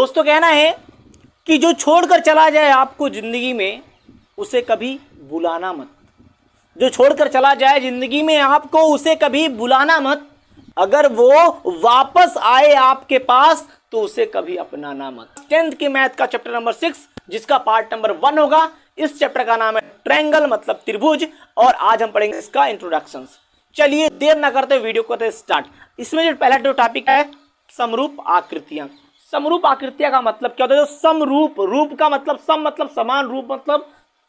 दोस्तों कहना है कि जो छोड़कर चला जाए आपको जिंदगी में उसे कभी बुलाना मत। जो छोड़कर चला जाए जिंदगी में आपको उसे कभी बुलाना मत। अगर वो वापस आए आपके पास तो उसे कभी अपनाना मत। 10th के मैथ का चैप्टर नंबर 6 जिसका पार्ट नंबर 1 होगा। इस चैप्टर का नाम है ट्रायंगल मतलब त्रिभुज और आज हम पढ़ेंगे इसका इंट्रोडक्शन। चलिए देर ना करते वीडियो को करते स्टार्ट। इसमें जो पहला जो टॉपिक है समरूप आकृतियां। समरूप आकृतियां का मतलब क्या होता है? जो समरूप, रूप का मतलब सम मतलब समान, रूप मतलब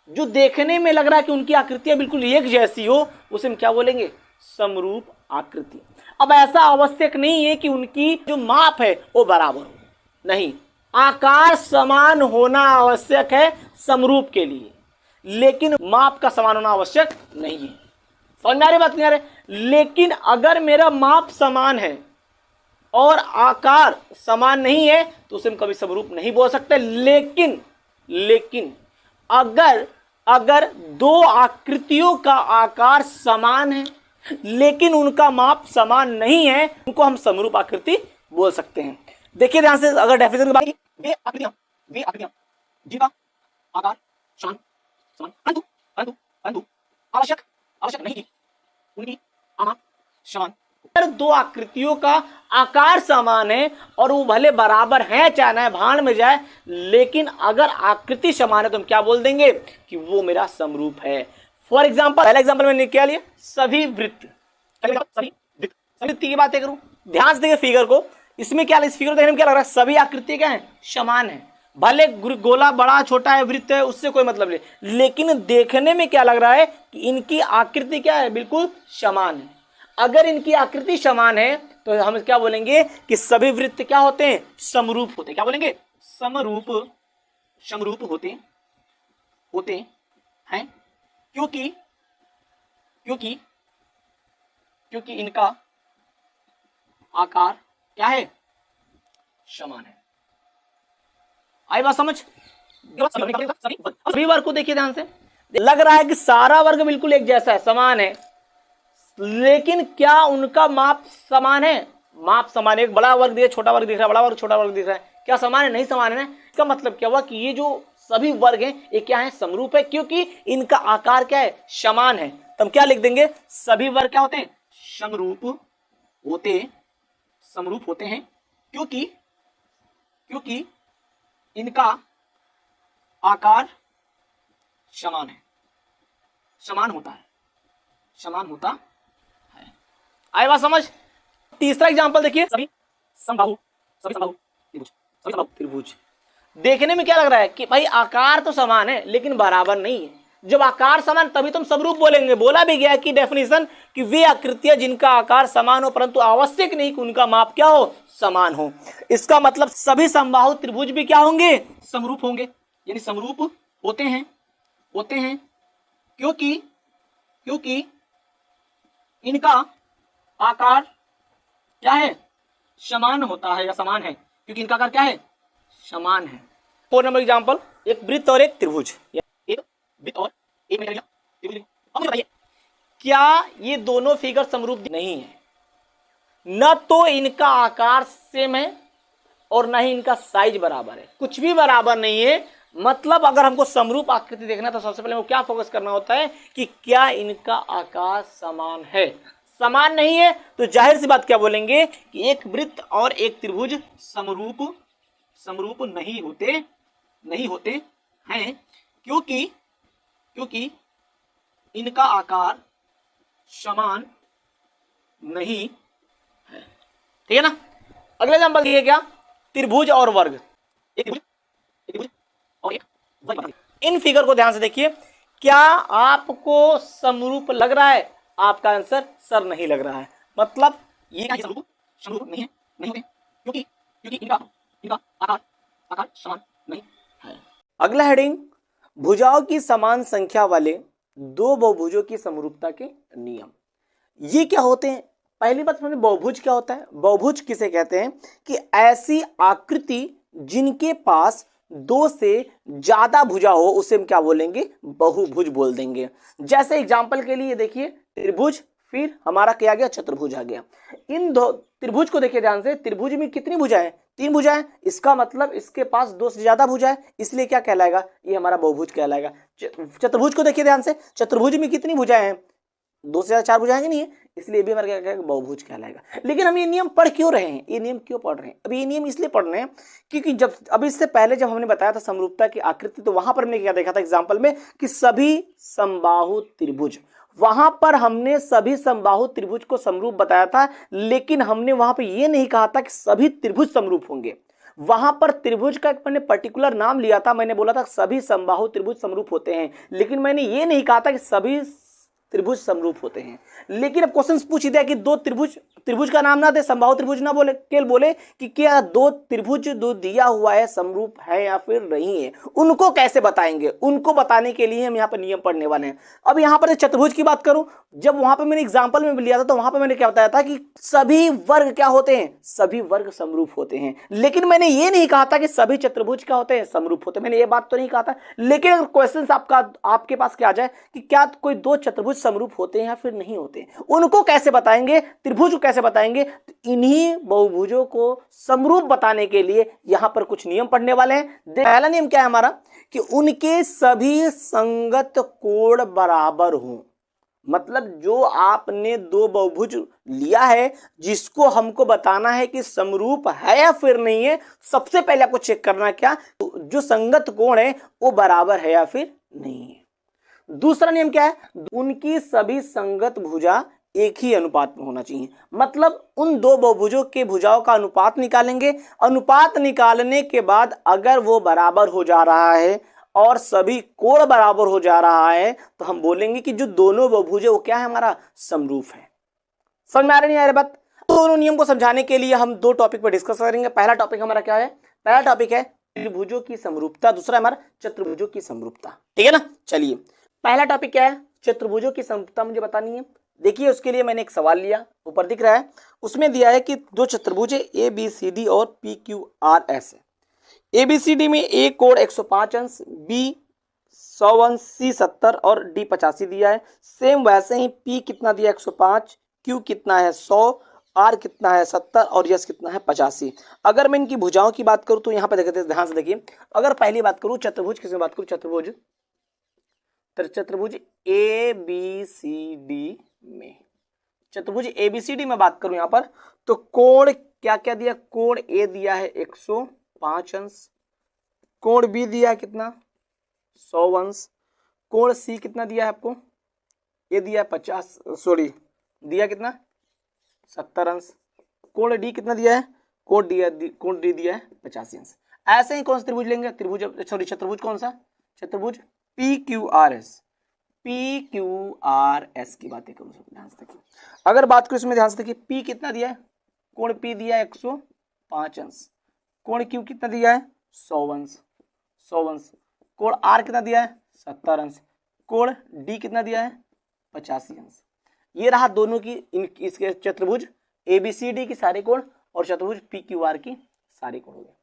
जो देखने में लग रहा है कि उनकी आकृतियां बिल्कुल एक जैसी हो उसे हम क्या बोलेंगे? समरूप आकृति। अब ऐसा आवश्यक नहीं है कि उनकी जो माप है वो बराबर हो, नहीं, आकार समान होना आवश्यक है समरूप के लिए, लेकिन माप का समान होना आवश्यक नहीं है। समझ में आ रही बात? नहीं आ रही? लेकिन अगर मेरा माप समान है और आकार समान नहीं है तो उसे हम कभी समरूप नहीं बोल सकते। लेकिन अगर दो आकृतियों का आकार समान है लेकिन उनका माप समान नहीं है, उनको हम समरूप आकृति बोल सकते हैं। देखिए ध्यान से, अगर डेफिनेशन की बात की, वे आकृतियां जिनका आकार समान परंतु आवश्यक नहीं कि उनकी आमा समान। अगर दो आकृतियों का आकार समान है और वो भले बराबर हैं चाहे ना भाड़ में जाए, लेकिन अगर आकृति समान है तो हम क्या बोल देंगे कि वो मेरा समरूप है। फॉर एग्जाम्पल, पहला एग्जाम्पल मैंने क्या लिया? सभी वृत्त की बातें करूं, ध्यान से देखिए फिगर को। इसमें क्या, इस फिगर को देखने में क्या लग रहा है? सभी आकृति क्या है? समान है। भले गोला बड़ा छोटा है, वृत्त है, उससे कोई मतलब नहीं, लेकिन देखने में क्या लग रहा है कि इनकी आकृति क्या है? बिल्कुल समान है। अगर इनकी आकृति समान है तो हम क्या बोलेंगे कि सभी वृत्त क्या होते हैं? समरूप होते हैं। क्या बोलेंगे? समरूप होते हैं क्योंकि इनका आकार क्या है? समान है। आई बात समझ? सभी वर्ग को देखिए ध्यान से, लग रहा है कि सारा वर्ग बिल्कुल एक जैसा है, समान है, लेकिन क्या उनका माप समान है? माप समान है। एक बड़ा वर्ग दिख, छोटा वर्ग दिख रहा है, बड़ा वर्ग छोटा वर्ग दिख रहा है, क्या समान है? नहीं समान है ना। इसका मतलब क्या हुआ कि ये जो सभी वर्ग हैं ये क्या है? समरूप है, क्योंकि इनका आकार क्या है? समान है। तो हम क्या लिख देंगे? सभी वर्ग क्या होते हैं? समरूप होते हैं क्योंकि इनका आकार समान होता है। आई बात समझ? तीसरा एग्जांपल देखिए, सभी समबाहु त्रिभुज। देखने में क्या लग रहा है कि भाई आकार तो समान है लेकिन बराबर नहीं है। जब आकार समान तभी तुम समरूप बोलेंगे। बोला भी गया कि डेफिनेशन कि वे आकृतियां जिनका आकार समान हो परंतु आवश्यक नहीं कि उनका माप क्या हो? समान हो। इसका मतलब सभी समबाहु त्रिभुज भी क्या होंगे? समरूप होंगे, यानी समरूप होते हैं क्योंकि इनका आकार क्या है? समान होता है या समान है, क्योंकि इनका आकार क्या है? समान है। 4 नंबर एग्जांपल, एक वृत्त और एक त्रिभुज। एक वृत्त और एक त्रिभुज। अब बताइए क्या ये दोनों फिगर समरूप? नहीं है। न तो इनका आकार सेम है और न ही इनका साइज बराबर है, कुछ भी बराबर नहीं है। मतलब अगर हमको समरूप आकृति देखना है तो सबसे पहले हमको क्या फोकस करना होता है कि क्या इनका आकार समान है। समान नहीं है तो जाहिर सी बात क्या बोलेंगे कि एक वृत्त और एक त्रिभुज समरूप नहीं होते हैं क्योंकि इनका आकार समान नहीं है। ठीक है ना। अगला एग्जांपल ये क्या? त्रिभुज और वर्ग। एक त्रिभुज और एक वर्ग। इन फिगर को ध्यान से देखिए, क्या आपको समरूप लग रहा है? आपका आंसर सर नहीं लग रहा है। मतलब ये क्या समरूप नहीं होते क्योंकि इनका आकार समान नहीं है। अगला हेडिंग, भुजाओं की समान संख्या वाले दो बहुभुजों की समरूपता के नियम। ये क्या होते हैं? पहली बात समझिए, बहुभुज क्या होता है? बहुभुज किसे कहते हैं कि ऐसी आकृति जिनके पास दो से ज्यादा भुजा हो उसे हम क्या बोलेंगे? बहुभुज बोल देंगे। जैसे एग्जांपल के लिए देखिए, त्रिभुज, फिर हमारा क्या आ गया? चतुर्भुज आ गया। इन दो त्रिभुज को देखिए ध्यान से, त्रिभुज में कितनी भुजाएं? 3 भुजाएं, इसका मतलब इसके पास 2 से ज्यादा भुजाएं, इसलिए क्या कहलाएगा, ये हमारा बहुभुज कहलाएगा। चतुर्भुज को देखिए ध्यान से, चतुर्भुज में कितनी भुजाएं हैं, 2 से ज्यादा 4 भुजाएं नहीं है, इसलिए ये भी हमारा क्या कहेगा, बहुभुज कहलाएगा। लेकिन हम ये नियम पढ़ क्यों रहे हैं, ये नियम क्यों पढ़ रहे हैं, अभी ये नियम इसलिए पढ़ रहे हैं क्योंकि जब अभी इससे पहले जब हमने बताया था समरूपता की आकृति, तो वहां पर हमने क्या देखा था एग्जाम्पल में कि सभी समबाहु त्रिभुज, वहां पर हमने सभी समबाहु त्रिभुज को समरूप बताया था, लेकिन हमने वहां पर यह नहीं कहा था कि सभी त्रिभुज समरूप होंगे। वहां पर त्रिभुज का मैंने पर्टिकुलर नाम लिया था, मैंने बोला था सभी समबाहु त्रिभुज समरूप होते हैं, लेकिन मैंने ये नहीं कहा था कि सभी त्रिभुज समरूप होते हैं। लेकिन अब क्वेश्चन पूछ दिया कि 2 त्रिभुज का नाम ना दे, समबाहु त्रिभुज ना बोले, केवल बोले कि क्या 2 त्रिभुज जो दिया हुआ है समरूप है या फिर नहीं है, उनको कैसे बताएंगे, उनको बताने के लिए हम यहाँ पर नियम पढ़ने वाले हैं। अब यहाँ पर चतुर्भुज की बात करूं, जब वहां पर मैंने एग्जाम्पल में लिया था तो वहां पर मैंने क्या बताया था कि सभी वर्ग क्या होते हैं, सभी वर्ग समरूप होते हैं, लेकिन मैंने ये नहीं कहा था कि सभी चतुर्भुज क्या होते हैं, समरूप होते हैं, मैंने ये बात तो नहीं कहा था। लेकिन अगर क्वेश्चन आपके पास क्या आ जाए कि क्या कोई 2 चतुर्भुज समरूप होते हैं या फिर नहीं होते, उनको कैसे बताएंगे, त्रिभुज को कैसे बताएंगे, तो इन्हीं बहुभुजों को समरूप बताने के लिए यहां पर कुछ नियम पढ़ने वाले हैं। पहला नियम क्या है हमारा कि उनके सभी संगत कोण बराबर हों, मतलब जो आपने 2 बहुभुज लिया है जिसको हमको बताना है कि समरूप है या फिर नहीं है, सबसे पहले आपको चेक करना क्या, जो संगत कोण है वो बराबर है या फिर नहीं है। दूसरा नियम क्या है, उनकी सभी संगत भुजा एक ही अनुपात में होना चाहिए, मतलब उन 2 बहुभुजों के भुजाओं का अनुपात निकालेंगे, अनुपात निकालने के बाद अगर वो बराबर हो जा रहा है और सभी कोण बराबर हो जा रहा है तो हम बोलेंगे कि जो दोनों बहुभुज है वो क्या है, हमारा समरूप है। समझ में आ रही नहीं आ रही बात। दोनों नियम को समझाने के लिए हम 2 टॉपिक पर डिस्कस करेंगे। पहला टॉपिक हमारा क्या है, पहला टॉपिक है त्रिभुजों की समरूपता, दूसरा हमारा चतुर्भुजों की समरूपता, ठीक है ना। चलिए पहला टॉपिक क्या है, चतुर्भुजों की समरूपता मुझे बतानी है। देखिए उसके लिए मैंने एक सवाल लिया, ऊपर दिख रहा है, उसमें दिया है कि 2 चतुर्भुज ए बी सी डी और पी क्यू आर एस है। ए बी सी डी में ए कोण 105 अंश, बी 100 अंश, सी 70 और डी 85 दिया है। सेम वैसे ही पी कितना दिया 105, क्यू कितना है 100, आर कितना है 70 और यस कितना है 85। अगर मैं इनकी भुजाओं की बात करूं तो यहाँ पे देखते ध्यान से देखिए, अगर पहली बात करूं चतुर्भुज किसमें बात करूं, चतुर्भुज ए बी सी डी में, चतुर्भुज ए बी सी डी में बात करूं यहाँ पर तो कोण क्या क्या दिया, कोण ए दिया है 105 अंश, कोण बी दिया है कितना 100 अंश, कोण सी कितना दिया है आपको, ए दिया है 50, सॉरी दिया कितना 70 अंश, कोण डी कितना दिया है, कोण डी दिया है 85 अंश। ऐसे ही कौन सा त्रिभुज लेंगे, चतुर्भुज कौन सा, चतुर्भुज पी क्यू आर एस की बातें करूँ, ध्यान से देखिए। अगर बात करूं इसमें ध्यान से देखिए, पी कितना दिया है, कोण पी दिया है 105 अंश, कोण क्यू कितना दिया है 100 अंश, कोण आर कितना दिया है 70 अंश, कोण डी कितना दिया है 85 अंश। ये रहा दोनों की इसके चतुर्भुज ए बी सी डी की सारे कोण और चतुर्भुज पी क्यू आर की सारे कोण हो गए।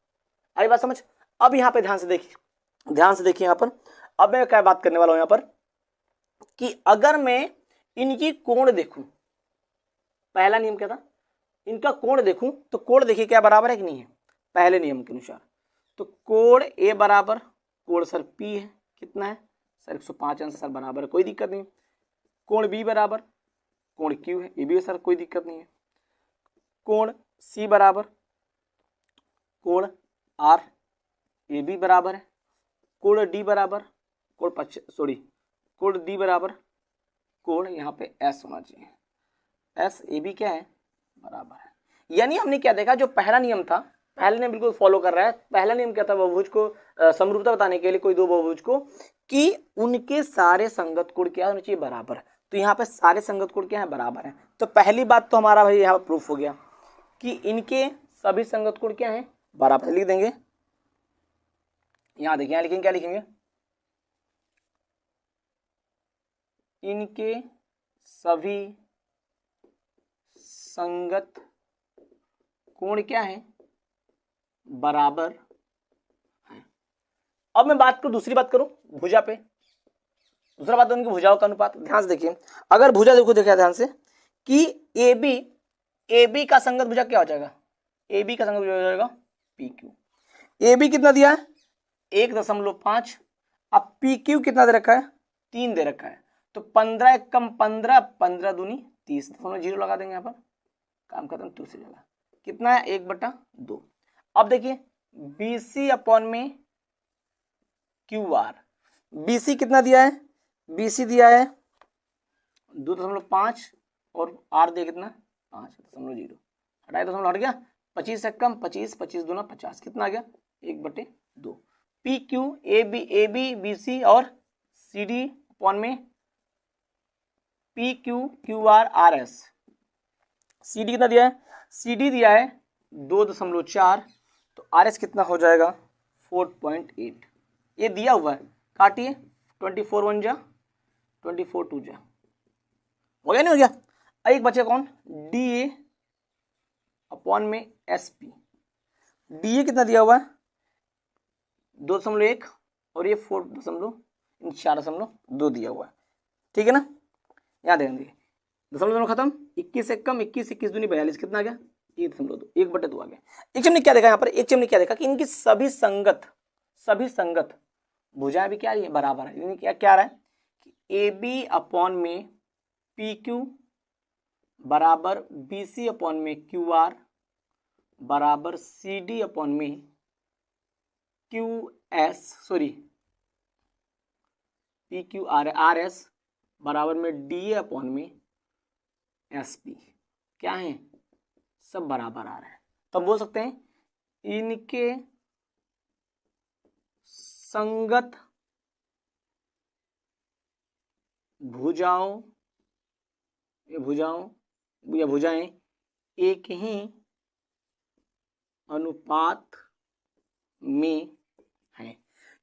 आई बात समझ। अब यहाँ पे ध्यान से देखिए यहाँ पर अब मैं क्या बात करने वाला हूं यहाँ पर कि अगर मैं इनकी कोण देखूं, पहला नियम क्या था, इनका कोण देखूं तो कोण देखिए क्या बराबर है कि नहीं है, पहले नियम के अनुसार तो कोण ए बराबर कोण सर पी है कितना है सर 105 अंश सर बराबर है, कोई दिक्कत नहीं। कोण बी बराबर कोण क्यू है, ये भी सर कोई दिक्कत नहीं है। कोण सी बराबर कोण आर, ये भी बराबर है। कोण डी बराबर कोण डी बराबर कोण यहाँ पे एस होना चाहिए, एस ए बी क्या है बराबर है। यानी हमने क्या देखा, जो पहला नियम था, पहले नियम बिल्कुल फॉलो कर रहा है। पहला नियम क्या था, बहुभुज को समरूपता बताने के लिए कोई 2 बहुभुज को कि उनके सारे संगत कोण क्या होना चाहिए बराबर, तो यहाँ पे सारे संगत कोण क्या है बराबर है। तो पहली बात तो हमारा भाई यहाँ प्रूफ हो गया कि इनके सभी संगत कोण क्या है बराबर। लिख देंगे यहाँ, देखिए यहाँ लिखेंगे, क्या लिखेंगे, इनके सभी संगत कोण क्या है बराबर है। अब मैं बात करूं, दूसरी बात करूं भुजा पे, दूसरा बात उनकी भुजाओं का अनुपात। ध्यान से देखिए, अगर भुजा देखा ध्यान से कि ए बी का संगत भुजा क्या हो जाएगा, ए बी का संगत भुजा हो जाएगा पी क्यू। ए बी कितना दिया है 1.5। अब पी क्यू कितना दे रखा है 3 दे रखा है, तो 15 कम 15, 15 दूनी 30, दोनों जीरो लगा देंगे यहाँ पर, काम खत्म। दूसरी जगह कितना है 1/2। अब देखिए BC अपॉन में QR, BC कितना दिया है, BC दिया है 2.5 और R दे कितना 5.0, हटाए दशमलव हट गया, 25 से कम 25, 25 दूना 50, कितना आ गया 1/2। P Q A B B C और सी डी अपॉन में P Q Q R R S. C D कितना दिया है, सी डी दिया है 2.4, तो आर एस कितना हो जाएगा 4.8। ये दिया हुआ है, काटिए 24 1 जा 24 2 जा, हो गया नहीं हो गया। एक बचे कौन डी ए अपॉन में एस पी। डी ए कितना दिया हुआ है 2.1 और ये 4.2 दिया हुआ है, ठीक है ना। यहाँ देंगे दशमलव दोनों खत्म, 21 से कम 21, 21 दूनी 42, कितना आ गया 1.2, 1/2 आ गया। एक चम ने क्या देखा यहाँ पर, एक चम ने क्या देखा कि इनकी सभी संगत भुजाएं भी क्या रही है बराबर है। क्या क्या रहा है कि ए बी अपॉन में पी क्यू बराबर बी सी अपॉन में क्यू आर बराबर सी डी अपॉन में Q S, sorry P Q R S बराबर में डी ए अपॉन में एस पी, क्या है सब बराबर आ रहा है। तो हम बोल सकते हैं इनके संगत भुजाएं एक ही अनुपात में है।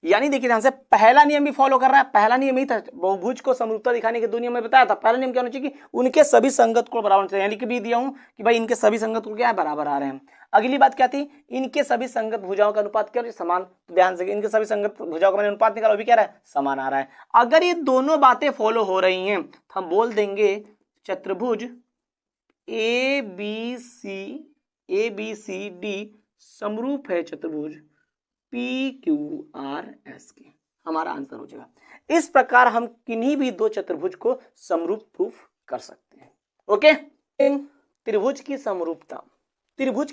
यानी देखिए ध्यान से, पहला नियम भी फॉलो कर रहा है। पहला नियम ही था बहुभुज को समरूपता दिखाने के, दो नियम में बताया था। पहला नियम क्या होना चाहिए कि उनके सभी संगत को बराबर होना चाहिए, यानी कि भी दिया हूं कि भाई इनके सभी संगत को क्या है बराबर आ रहे हैं। अगली बात क्या थी, इनके सभी संगत भुजाओं का अनुपात क्या है समान। तो ध्यान से इनके सभी संगत भुजाओं का मैंने अनुपात निकाला, वो भी क्या रहा है समान आ रहा है। अगर ये दोनों बातें फॉलो हो रही हैं तो हम बोल देंगे चतुर्भुज ए बी सी डी समरूप है चतुर्भुज पी क्यू आर एस के। हमारा आंसर हो जाएगा। इस प्रकार हम किन्हीं भी दो चतुर्भुज को समरूप प्रूफ कर सकते हैं। ओके, त्रिभुज की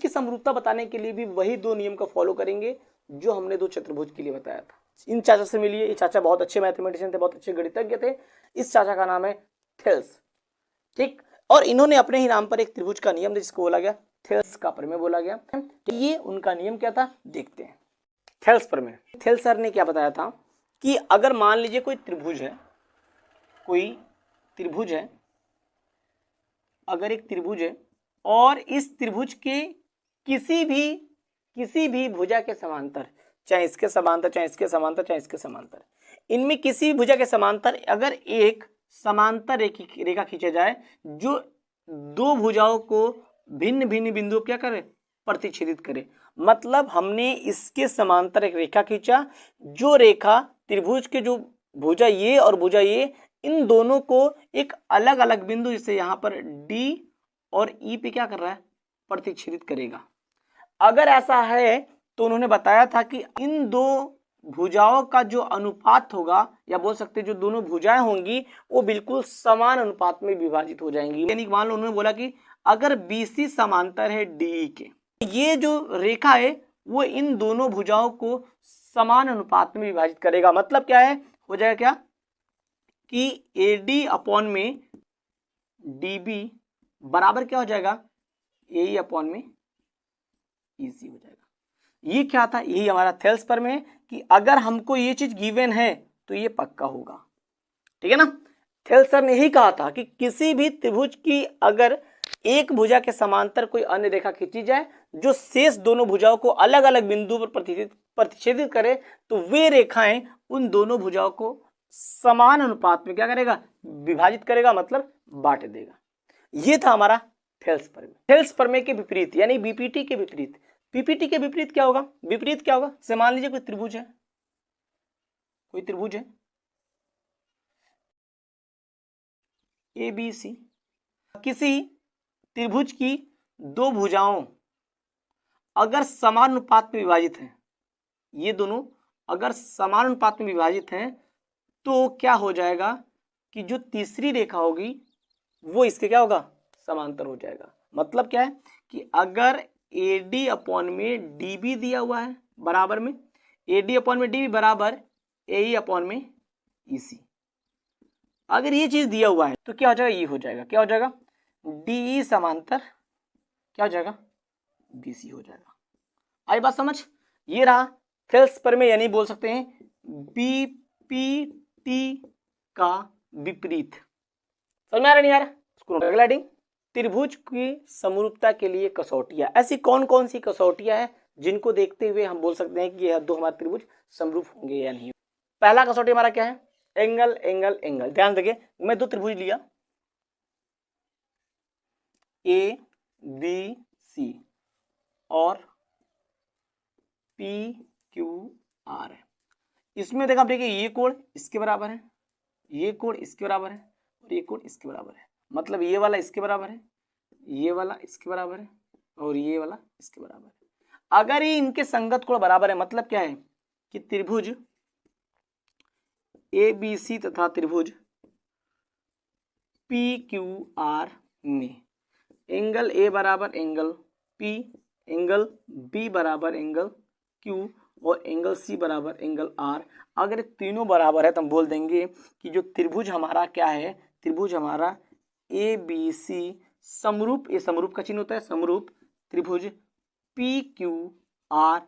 समरूपता बताने के लिए भी वही दो नियम का फॉलो करेंगे जो हमने दो चतुर्भुज के लिए बताया था। इन चाचा से मिलिए, ये चाचा बहुत अच्छे मैथमेटिशियन थे, बहुत अच्छे गणितज्ञ थे। इस चाचा का नाम है थेल्स, ठीक। और इन्होंने अपने ही नाम पर एक त्रिभुज का नियम जिसको बोला गया थेल्स का प्रमेय बोला गया। तो ये उनका नियम क्या था देखते हैं। थेल्स प्रमेय, थेल्स सर ने क्या बताया था कि अगर मान लीजिए कोई त्रिभुज है, अगर एक त्रिभुज है और इस त्रिभुज के किसी भी भुजा के समांतर, चाहे इसके समांतर चाहे इसके समांतर चाहे इसके समांतर, इनमें किसी भी भुजा के समांतर अगर एक समांतर रेखा खींचा जाए जो दो भुजाओं को भिन्न भिन्न बिंदुओं क्या करे प्रतिच्छेदित करे। मतलब हमने इसके समांतर एक रेखा खींचा, जो रेखा त्रिभुज के जो भुजा ये और भुजा ये, इन दोनों को एक अलग अलग बिंदु जैसे यहाँ पर डी और ई पे क्या कर रहा है प्रतिच्छेदित करेगा। अगर ऐसा है तो उन्होंने बताया था कि इन दो भुजाओं का जो अनुपात होगा, या बोल सकते हैं जो दोनों भुजाएं होंगी वो बिल्कुल समान अनुपात में विभाजित हो जाएंगी। यानी मान लो उन्होंने बोला कि अगर BC समांतर है DE के, ये जो रेखा है वो इन दोनों भुजाओं को समान अनुपात में विभाजित करेगा। मतलब क्या है, हो जाएगा क्या कि AD अपॉन में DB बराबर क्या हो जाएगा AE अपॉन में EC हो जाएगा। ये क्या था, यही हमारा थेल्स प्रमेय कि अगर हमको ये चीज गिवन है तो ये पक्का होगा, ठीक है ना। थेल्स सर ने यही कहा था कि किसी भी त्रिभुज की अगर एक भुजा के समांतर कोई अन्य रेखा खींची जाए जो शेष दोनों भुजाओं को अलग अलग बिंदु पर प्रतिच्छेदित करे, तो वे रेखाएं उन दोनों भुजाओं को समान अनुपात में क्या करेगा विभाजित करेगा, मतलब बांट देगा। ये था हमारा थेल्स प्रमेय। थेल्स प्रमेय के विपरीत यानी बीपीटी के विपरीत, पीपीटी के विपरीत क्या होगा, विपरीत क्या होगा, से मान लीजिए कोई त्रिभुज है ABC, किसी त्रिभुज की दो भुजाओं अगर समान अनुपात में विभाजित हैं, ये दोनों अगर समान अनुपात में विभाजित हैं तो क्या हो जाएगा कि जो तीसरी रेखा होगी वो इसके क्या होगा, समांतर हो जाएगा। मतलब क्या है कि अगर AD अपॉन में DB दिया हुआ है बराबर में, AD अपॉन में DB बराबर AE अपॉन में EC, अगर ये चीज दिया हुआ है तो क्या हो जाएगा, ये हो जाएगा, क्या हो जाएगा, DE समांतर क्या हो जाएगा, BC हो जाएगा। आई बात समझ। ये रहा थेल्स प्रमेय, यानी बोल सकते हैं BPT का विपरीत। समझ में आ रहा नहीं आ रहा, इसको अगला हेडिंग, त्रिभुज की समरूपता के लिए कसौटियां। ऐसी कौन कौन सी कसौटियां हैं जिनको देखते हुए हम बोल सकते हैं कि यह दो हमारे त्रिभुज समरूप होंगे या नहीं। पहला कसौटी हमारा क्या है, एंगल एंगल एंगल। ध्यान देखिए, मैं दो त्रिभुज लिया ABC और PQR है, इसमें देखा देखिए ये कोण इसके बराबर है, ये कोण इसके बराबर है और ये कोण इसके बराबर है। मतलब ये वाला इसके बराबर है, ये वाला इसके बराबर है और ये वाला इसके बराबर है। अगर ये इनके संगत कोण बराबर है, मतलब क्या है कि त्रिभुज ABC तथा त्रिभुज PQR में एंगल A बराबर एंगल P, एंगल B बराबर एंगल Q और एंगल C बराबर एंगल R, अगर तीनों बराबर है तो हम बोल देंगे कि जो त्रिभुज हमारा क्या है, त्रिभुज हमारा ABC समरूप, ये समरूप का चिन्ह होता है, समरूप त्रिभुज PQR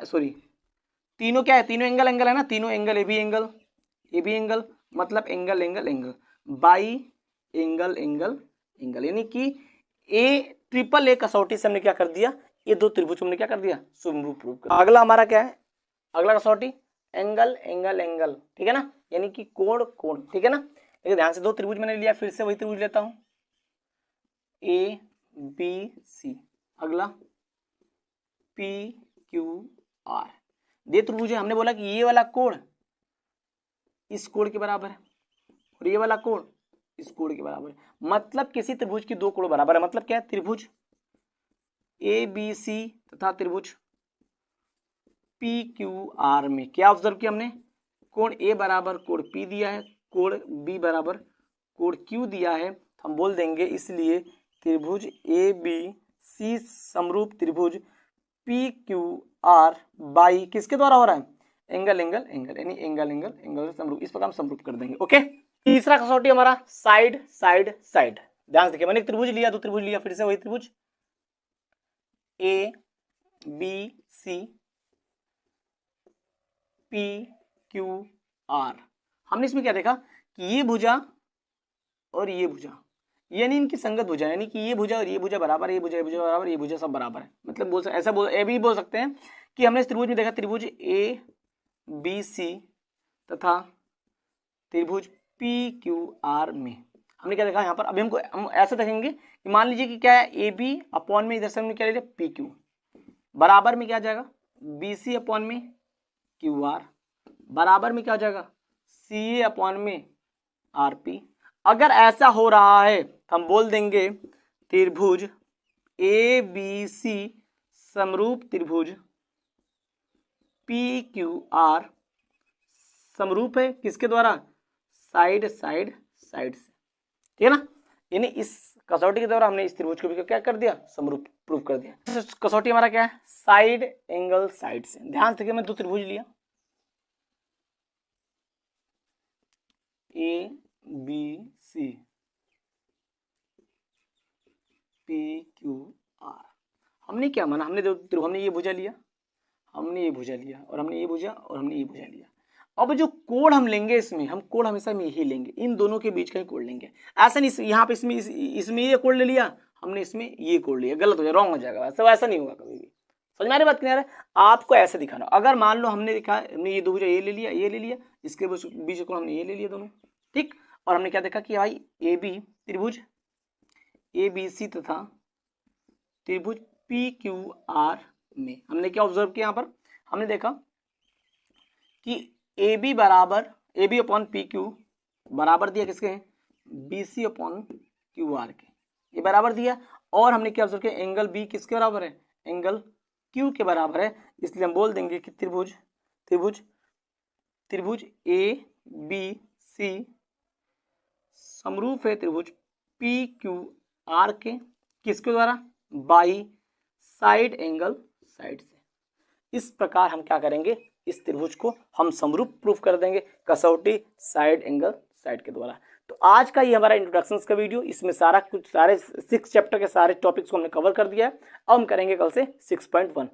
सॉरी तीनों क्या है, तीनों एंगल एंगल है ना, तीनों एंगल ए बी एंगल मतलब angle angle angle by angle angle angle, यानी कि A कसौटी से हमने क्या कर दिया, ये दो त्रिभुज हमने क्या कर दिया, समरूप रूप कर। अगला हमारा क्या है, अगला कसौटी एंगल एंगल एंगल, ठीक है ना, यानी कि कोण कोण, ठीक है ना। लेकिन ध्यान से दो त्रिभुज मैंने लिया, फिर से वही त्रिभुज लेता हूं ABC, अगला PQR। दे त्रिभुज हमने बोला कि ये वाला कोण इस कोण के बराबर है और ये वाला कोण इस कोण के बराबर है। मतलब किसी त्रिभुज की दो कोण बराबर है, मतलब क्या है, त्रिभुज ABC तथा त्रिभुज PQR में क्या ऑब्जर्व किया हमने, कोण A बराबर कोण P दिया है, कोण B बराबर कोण Q दिया है। हम बोल देंगे इसलिए त्रिभुज ABC समरूप त्रिभुज PQR बाई किसके द्वारा हो रहा है, एंगल एंगल एंगल, यानी एंगल एंगल एंगल समरूप, इस प्रकार हम समरूप कर देंगे। ओके, तीसरा कसौटी हमारा साइड साइड साइड। ध्यान से देखिए, मैंने एक त्रिभुज लिया, दो त्रिभुज लिया, फिर से वही त्रिभुज ABC PQR। हमने इसमें क्या देखा कि ये भुजा और ये भुजा यानी इनकी संगत भुजा, यानी कि ये भुजा और ये भुजा बराबर, ये भुजा बराबर, ये भुजा सब बराबर है। मतलब बोल सकते, ऐसा ये भी बोल सकते हैं कि हमने इस त्रिभुज में देखा त्रिभुज ABC तथा त्रिभुज PQR में हमने क्या देखा यहाँ पर। अभी हम ऐसा देखेंगे कि मान लीजिए कि क्या है, AB अपॉन में इधर से हमने क्या ले लिया PQ बराबर में क्या आ जाएगा BC अपॉन में QR बराबर में क्या हो जाएगा CA अपॉन में RP। अगर ऐसा हो रहा है तो हम बोल देंगे त्रिभुज ABC समरूप त्रिभुज PQR समरूप है किसके द्वारा, साइड साइड साइड से, ठीक है ना। यानी इस कसौटी के द्वारा हमने इस त्रिभुज को भी क्या कर दिया, समरूप प्रूव कर दिया। कसौटी हमारा क्या है, साइड एंगल साइड से। ध्यान से देखिए, मैं दो त्रिभुज लिया ABC PQR। हमने क्या माना, हमने ये भुजा लिया, हमने ये भुजा लिया और हमने ये भुजा और हमने ये भुजा लिया। अब जो कोण हम लेंगे इसमें, हम कोण हमेशा में यही लेंगे, इन दोनों के बीच का ही कोण लेंगे। ऐसा नहीं यहाँ पे इसमें ये कोण ले लिया हमने, इसमें ये कोण लिया, गलत हो जाएगा, रॉन्ग हो जाएगा, वैसा नहीं होगा कभी भी। समझ में आ रही बात क्लियर है। आपको ऐसे दिखाना, अगर मान लो हमने देखा, हमने ये दो भुजा ये ले लिया, ये ले लिया, इसके बीच कोण हमने ये ले लिया दोनों, ठीक। और हमने क्या देखा कि भाई AB त्रिभुज ABC तथा त्रिभुज PQR में हमने क्या ऑब्जर्व किया, यहाँ पर हमने देखा कि AB बराबर AB अपॉन PQ बराबर दिया किसके, BC अपॉन QR के, ये बराबर दिया। और हमने क्या ऑब्जर्व किया, एंगल B किसके बराबर है, एंगल क्यू के बराबर है, इसलिए हम बोल देंगे कि त्रिभुज त्रिभुज त्रिभुज ए बी सी समरूप है त्रिभुज पी क्यू आर के, किसके द्वारा? बाई साइड एंगल साइड से। इस प्रकार हम क्या करेंगे, इस त्रिभुज को हम समरूप प्रूफ कर देंगे कसौटी साइड एंगल साइड के द्वारा। तो आज का ये हमारा इंट्रोडक्शन का वीडियो, इसमें सारे 6 चैप्टर के सारे टॉपिक्स को हमने कवर कर दिया है। अब हम करेंगे कल से 6.1।